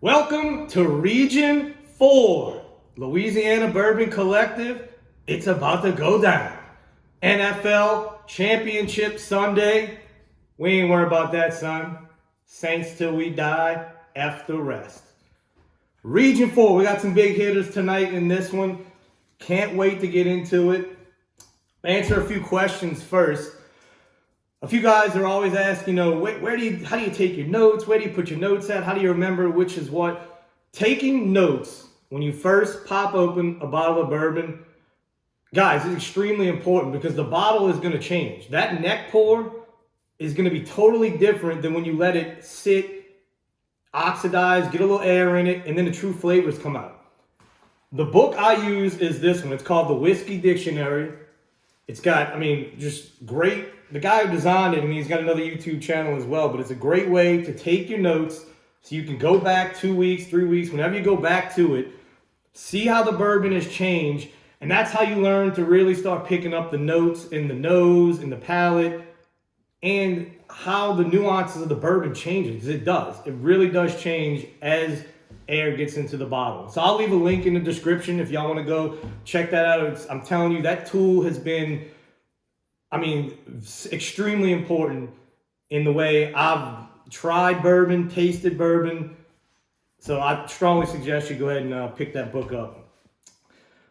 Welcome to Region 4, Louisiana Bourbon Collective. It's about to go down. NFL Championship Sunday. We ain't worried about that, son. Saints till we die, F the rest. Region 4, we got some big hitters tonight in this one. Can't wait to get into it. Answer a few questions first. A few guys are always asking, how do you take your notes? Where do you put your notes at? How do you remember which is what? Taking notes when you first pop open a bottle of bourbon, guys, is extremely important because the bottle is going to change. That neck pour is going to be totally different than when you let it sit, oxidize, get a little air in it, and then the true flavors come out. The book I use is this one. It's called The Whiskey Dictionary. It's got, just great. The guy who designed it, he's got another YouTube channel as well, but it's a great way to take your notes so you can go back 2 weeks, 3 weeks, whenever you go back to it, see how the bourbon has changed, and that's how you learn to really start picking up the notes in the nose, in the palate, and how the nuances of the bourbon changes, because it does. It really does change as air gets into the bottle. So I'll leave a link in the description if y'all want to go check that out. I'm telling you, that tool has been extremely important in the way I've tried bourbon, tasted bourbon. So I strongly suggest you go ahead and pick that book up.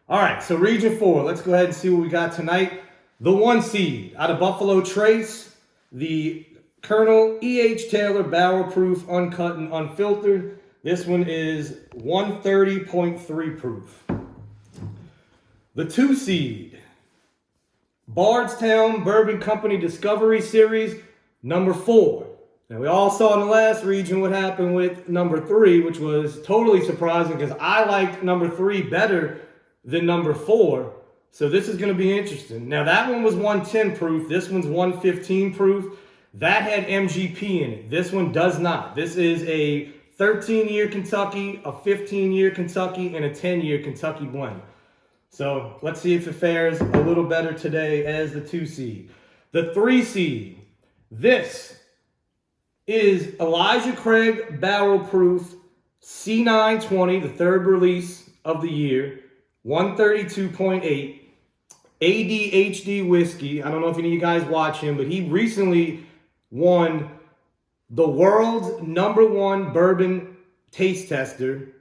All right, so Region 4, let's go ahead and see what we got tonight. The 1 seed out of Buffalo Trace, the Colonel E.H. Taylor Barrel Proof, Uncut and Unfiltered. This one is 130.3 proof. The 2 seed, Bardstown Bourbon Company Discovery Series, number 4. Now, we all saw in the last region what happened with number 3, which was totally surprising because I liked number 3 better than number 4. So this is going to be interesting. Now, that one was 110 proof. This one's 115 proof. That had MGP in it. This one does not. This is a 13-year Kentucky, a 15-year Kentucky, and a 10-year Kentucky blend. So let's see if it fares a little better today as the 2 seed. The 3 seed, this is Elijah Craig Barrel Proof C920, the 3rd release of the year, 132.8, ADHD whiskey. I don't know if any of you guys watch him, but he recently won the world's #1 bourbon taste tester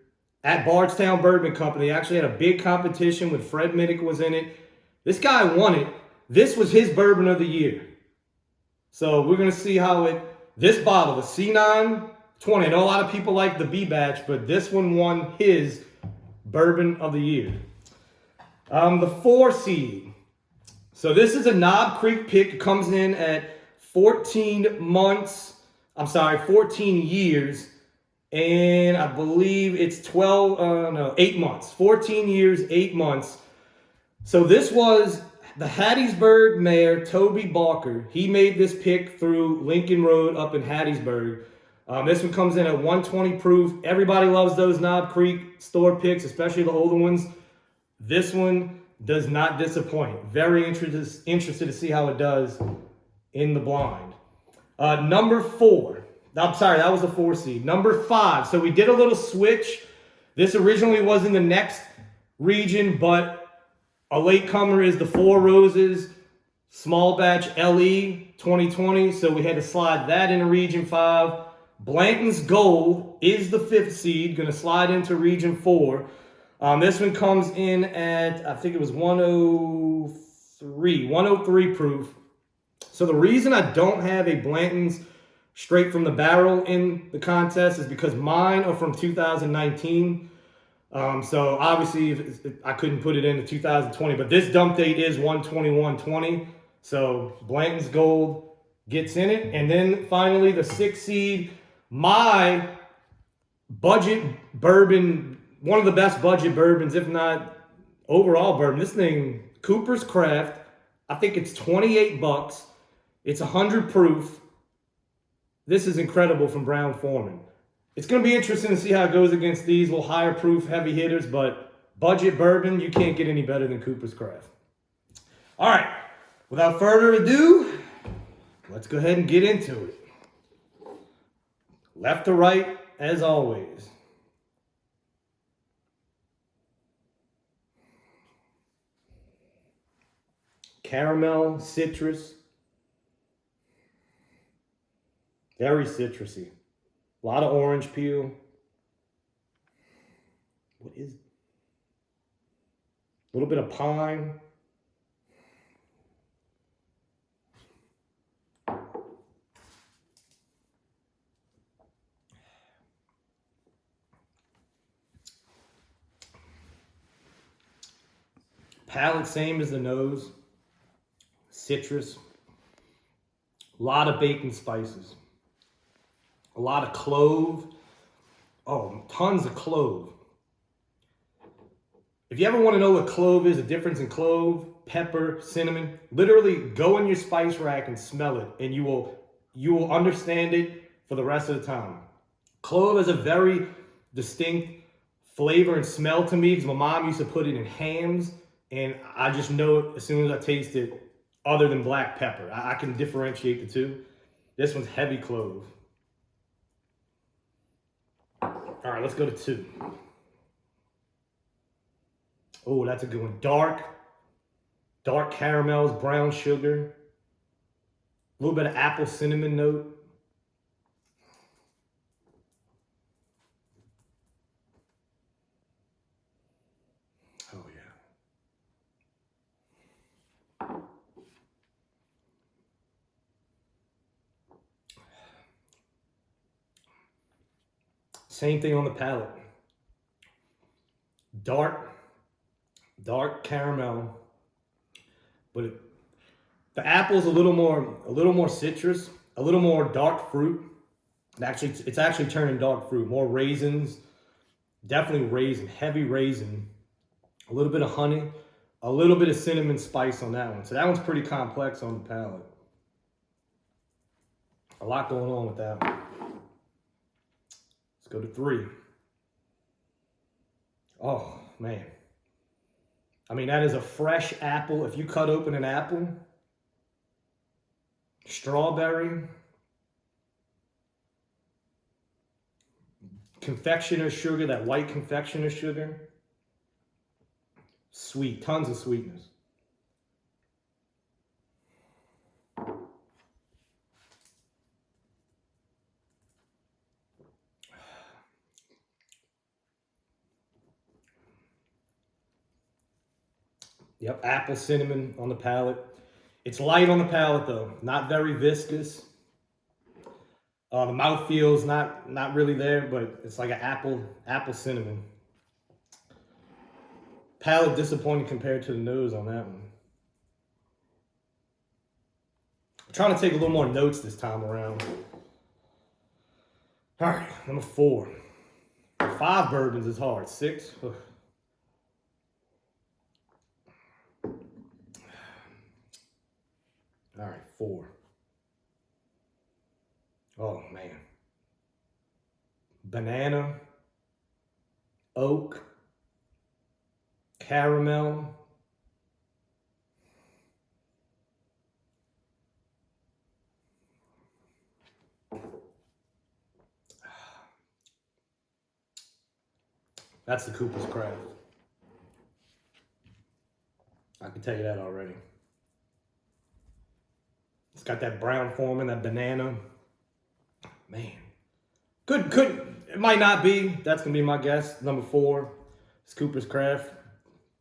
at Bardstown Bourbon Company. He actually had a big competition with Fred Minnick was in it. This guy won it. This was his bourbon of the year. So we're going to see how this bottle, the C920, I know a lot of people like the B batch, but this one won his bourbon of the year. The 4 seed. So this is a Knob Creek pick. It comes in at 14 years. And I believe it's 8 months. 14 years, 8 months. So this was the Hattiesburg mayor, Toby Barker. He made this pick through Lincoln Road up in Hattiesburg. This one comes in at 120 proof. Everybody loves those Knob Creek store picks, especially the older ones. This one does not disappoint. Very interested to see how it does in the blind. Number 4. I'm sorry, that was the 4 seed. Number 5. So we did a little switch. This originally was in the next region, but a latecomer is the 4 Roses Small Batch LE 2020. So we had to slide that into Region 5. Blanton's Gold is the 5th seed, going to slide into Region 4. This one comes in at, I think it was 103 proof. So the reason I don't have a Blanton's straight from the barrel in the contest is because mine are from 2019. So obviously I couldn't put it into 2020, but this dump date is 121.20. So Blanton's Gold gets in it. And then finally the 6 seed, my budget bourbon, one of the best budget bourbons, if not overall bourbon. This thing, Cooper's Craft, I think it's $28. It's 100 proof. This is incredible from Brown-Forman. It's going to be interesting to see how it goes against these little higher proof heavy hitters, but budget bourbon, you can't get any better than Cooper's Craft. All right, without further ado, let's go ahead and get into it. Left to right, as always. Caramel, citrus. Very citrusy. A lot of orange peel. What is it? A little bit of pine. Palate, same as the nose. Citrus. A lot of bacon spices. A lot of clove. Oh, tons of clove. If you ever want to know what clove is, the difference in clove, pepper, cinnamon, literally go in your spice rack and smell it, and you will understand it for the rest of the time. Clove has a very distinct flavor and smell to me because my mom used to put it in hams, and I just know it as soon as I taste it, other than black pepper. I can differentiate the two. This one's heavy clove. All right, let's go to 2. Oh, that's a good one. Dark caramels, brown sugar. A little bit of apple cinnamon note. Oh, yeah. Same thing on the palate. Dark caramel, but the apple's a little more citrus, a little more dark fruit. It's actually turning dark fruit, more raisins, definitely raisin, heavy raisin, a little bit of honey, a little bit of cinnamon spice on that one. So that one's pretty complex on the palate. A lot going on with that one. Let's go to 3. Oh, man. I mean, that is a fresh apple. If you cut open an apple, strawberry, confectioner sugar, that white confectioner sugar, sweet, tons of sweetness. Yep, apple cinnamon on the palate. It's light on the palate though, not very viscous. The mouthfeel's not really there, but it's like an apple cinnamon. Palate disappointing compared to the nose on that one. I'm trying to take a little more notes this time around. All right, number 4. 5 bourbons is hard. 6. Ugh. All right, 4. Oh, man. Banana, oak, caramel, that's the Cooper's Craft. I can tell you that already. It's got that brown foreman, that banana. Man. It might not be. That's going to be my guess. Number 4. It's Cooper's Craft.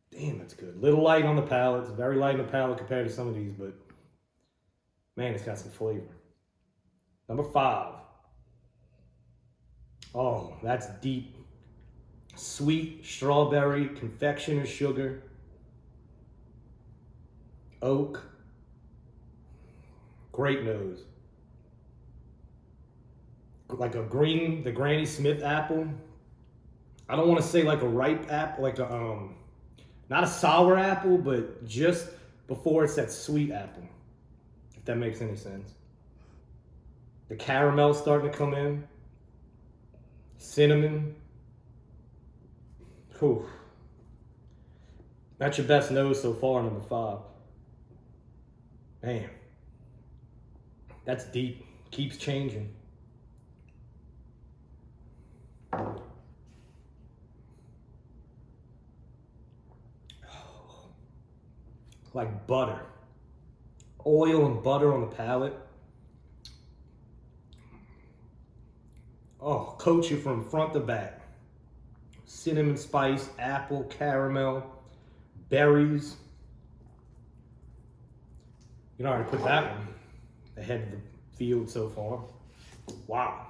Damn, that's good. Little light on the palate. It's very light on the palate compared to some of these, but man, it's got some flavor. Number 5. Oh, that's deep. Sweet strawberry, confectioner sugar, oak, great nose. Like the Granny Smith apple. I don't want to say like a ripe apple, like not a sour apple, but just before it's that sweet apple, if that makes any sense. The caramel's starting to come in. Cinnamon. Whew. That's your best nose so far, number 5. Man, that's deep. Keeps changing. Like butter. oil and butter on the palate. Oh, coat you from front to back. Cinnamon spice, apple, caramel, berries. You know, I already put that one ahead of the field so far. Wow.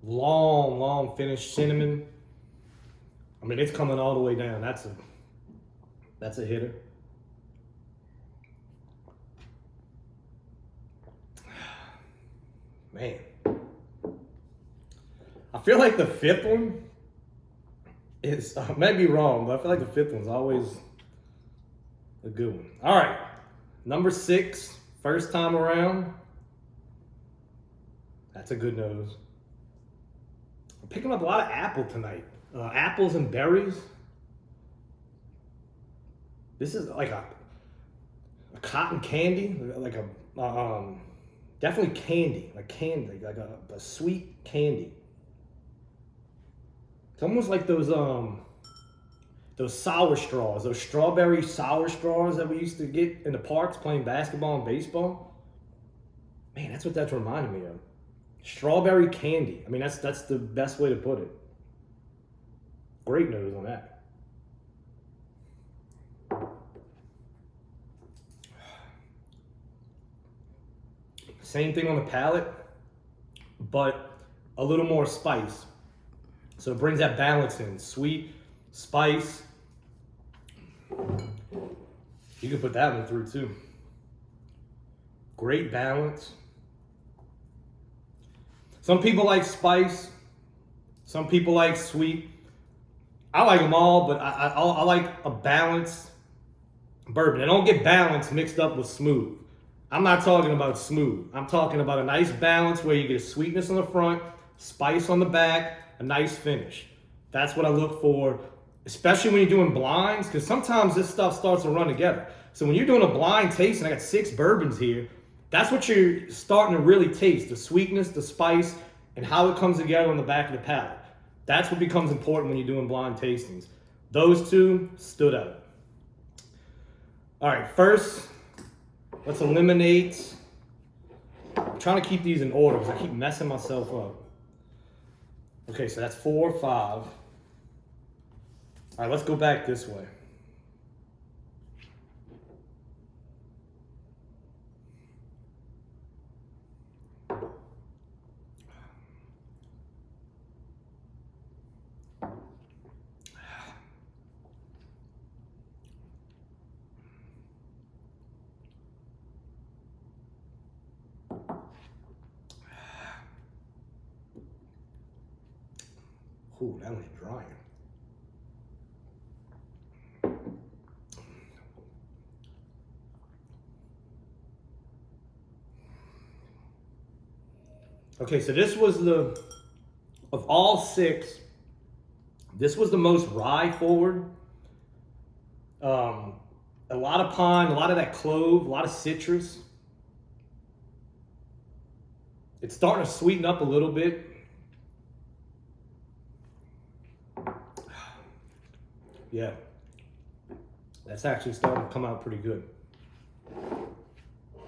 Long finish, cinnamon. I mean, it's coming all the way down. That's a hitter. Man. I feel like the fifth one is, I may be wrong, but I feel like the fifth one's always a good one. All right, number 6, first time around. That's a good nose. I'm picking up a lot of apple tonight. Apples and berries. This is like a cotton candy, like a, definitely candy, like a sweet candy. It's almost like those sour straws, those strawberry sour straws that we used to get in the parks playing basketball and baseball. Man, that's what that's reminding me of. Strawberry candy. I mean, that's the best way to put it. Great nose on that. Same thing on the palate, but a little more spice. So it brings that balance in. Sweet, spice. You can put that one through too. Great balance. Some people like spice. Some people like sweet. I like them all, but I like a balanced bourbon. And don't get balance mixed up with smooth. I'm not talking about smooth. I'm talking about a nice balance where you get a sweetness on the front, spice on the back, a nice finish. That's what I look for, especially when you're doing blinds, because sometimes this stuff starts to run together. So when you're doing a blind taste, and I got 6 bourbons here, that's what you're starting to really taste, the sweetness, the spice, and how it comes together on the back of the palate. That's what becomes important when you're doing blind tastings. Those 2 stood out. All right, first, let's eliminate. I'm trying to keep these in order because I keep messing myself up. Okay, so that's 4, 5. All right, let's go back this way. Ooh, that one's drying. Okay, so this was of all 6, this was the most rye forward. A lot of pine, a lot of that clove, a lot of citrus. It's starting to sweeten up a little bit. Yeah, that's actually starting to come out pretty good.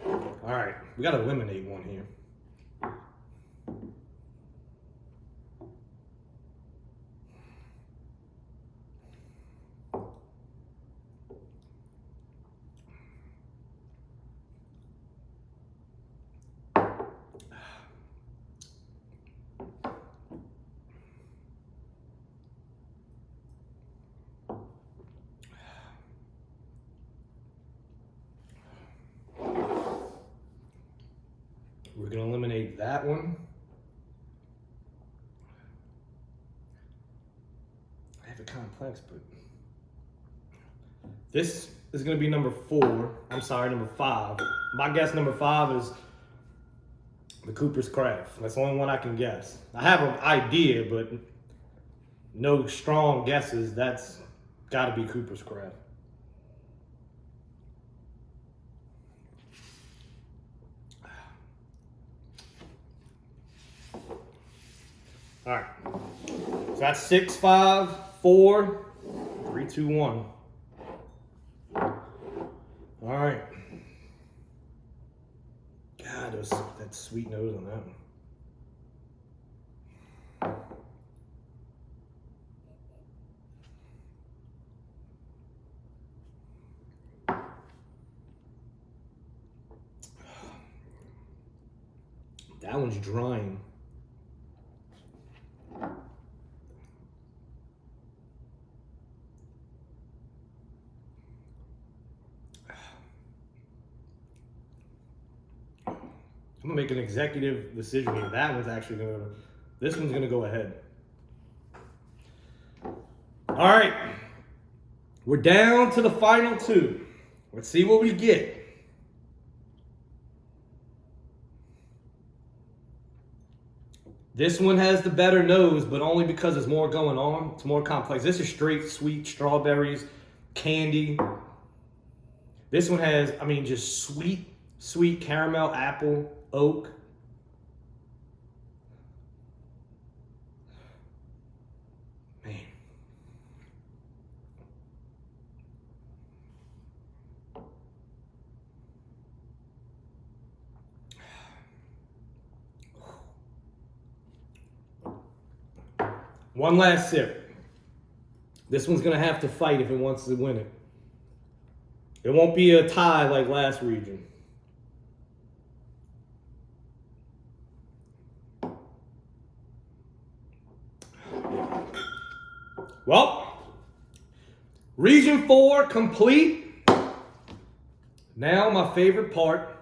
All right, we got to eliminate one here. We're going to eliminate that one. I have it complex, but this is going to be number 4. I'm sorry, number 5. My guess number 5 is the Cooper's Craft. That's the only one I can guess. I have an idea, but no strong guesses. That's got to be Cooper's Craft. All right, so that's 6, 5, 4, 3, 2, 1. All right, God, that sweet nose on that one. That one's drying. I'm gonna make an executive decision here. That one's actually this one's gonna go ahead. All right, we're down to the final two. Let's see what we get. This one has the better nose, but only because there's more going on. It's more complex. This is straight sweet strawberries, candy. This one has, I mean, just sweet caramel, apple, oak. Man. One last sip. This one's gonna have to fight if it wants to win it. It won't be a tie like last region. Well, Region 4 complete. Now my favorite part.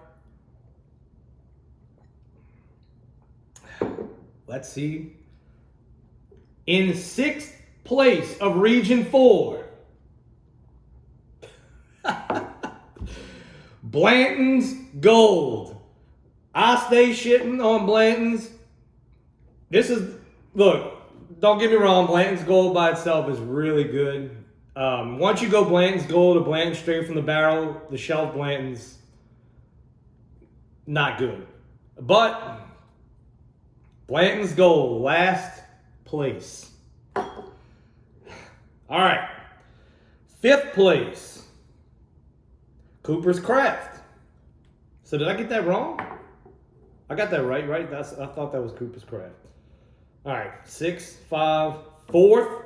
Let's see. In 6th place of Region 4, Blanton's Gold. I stay shitting on Blanton's. This is, look, don't get me wrong, Blanton's Gold by itself is really good. Once you go Blanton's Gold or Blanton's straight from the barrel, the shelf Blanton's not good. But Blanton's Gold, last place. All right. 5th place, Cooper's Craft. So did I get that wrong? I got that right? I thought that was Cooper's Craft. All right, 6, 5, 4th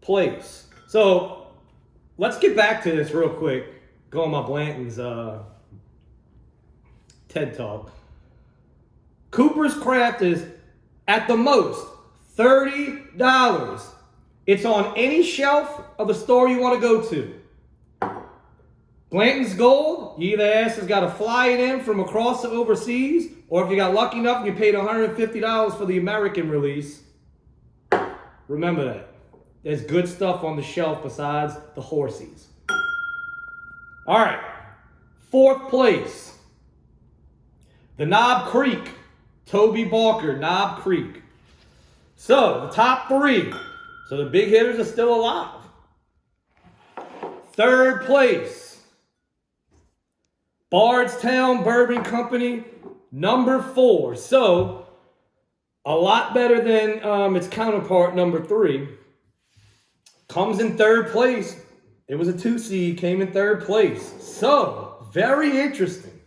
place. So let's get back to this real quick. Go on my Blanton's TED Talk. Cooper's Craft is at the most $30. It's on any shelf of the store you want to go to. Blanton's Gold, you either ask has got to fly it in from across the overseas, or if you got lucky enough and you paid $150 for the American release, remember that. There's good stuff on the shelf besides the horsies. All right, 4th place, the Knob Creek, Toby Barker, Knob Creek. So, the top 3. So, the big hitters are still alive. 3rd place, Bardstown Bourbon Company, number 4. So, a lot better than its counterpart, number 3. Comes in 3rd place. It was a 2 seed, came in 3rd place. So, very interesting.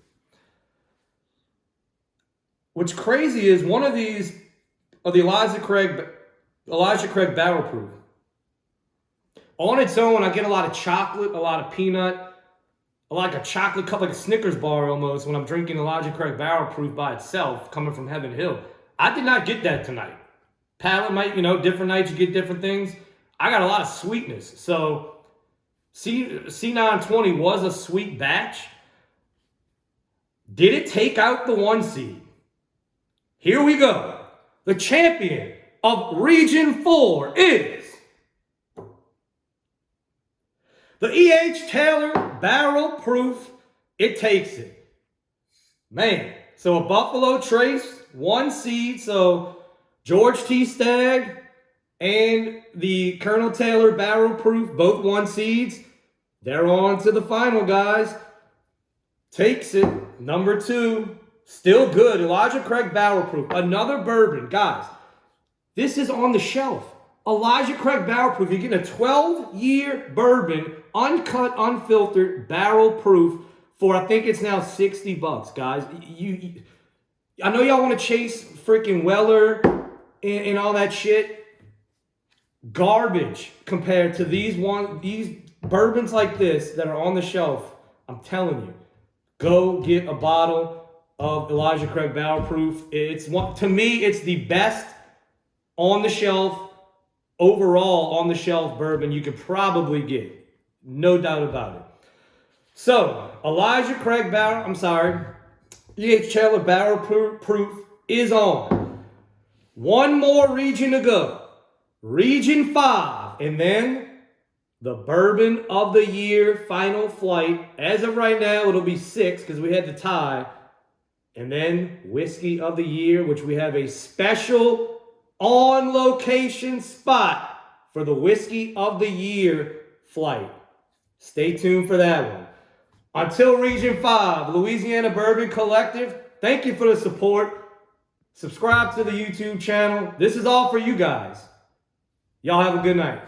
What's crazy is one of these are the Elijah Craig Barrel Proof. On its own, I get a lot of chocolate, a lot of peanut, like a chocolate cup, like a Snickers bar almost, when I'm drinking Elijah Craig Barrel Proof by itself, coming from Heaven Hill. I did not get that tonight. Palate might, different nights you get different things. I got a lot of sweetness. So C920 was a sweet batch. Did it take out the 1 seed? Here we go. The champion of Region 4 is the E.H. Taylor Barrel Proof. It takes it. Man, so a Buffalo Trace, 1 seed. So George T. Stagg and the Colonel Taylor Barrel Proof, both 1 seeds. They're on to the final, guys. Takes it. Number 2. Still good. Elijah Craig Barrel Proof. Another bourbon. Guys, this is on the shelf. Elijah Craig Barrel Proof. You're getting a 12-year bourbon, uncut, unfiltered, barrel proof for, I think it's now $60, guys. I know y'all want to chase freaking Weller and all that shit. Garbage compared to these bourbons like this that are on the shelf. I'm telling you, go get a bottle of Elijah Craig Barrel Proof. To me, it's the best on the shelf, overall on the shelf bourbon you could probably get. No doubt about it. So, E.H. Chandler Barrel Proof is on. One more region to go. Region 5. And then the Bourbon of the Year final flight. As of right now, it'll be 6 because we had the tie. And then Whiskey of the Year, which we have a special on-location spot for the Whiskey of the Year flight. Stay tuned for that one. Until Region 5, Louisiana Bourbon Collective, thank you for the support. Subscribe to the YouTube channel. This is all for you guys. Y'all have a good night.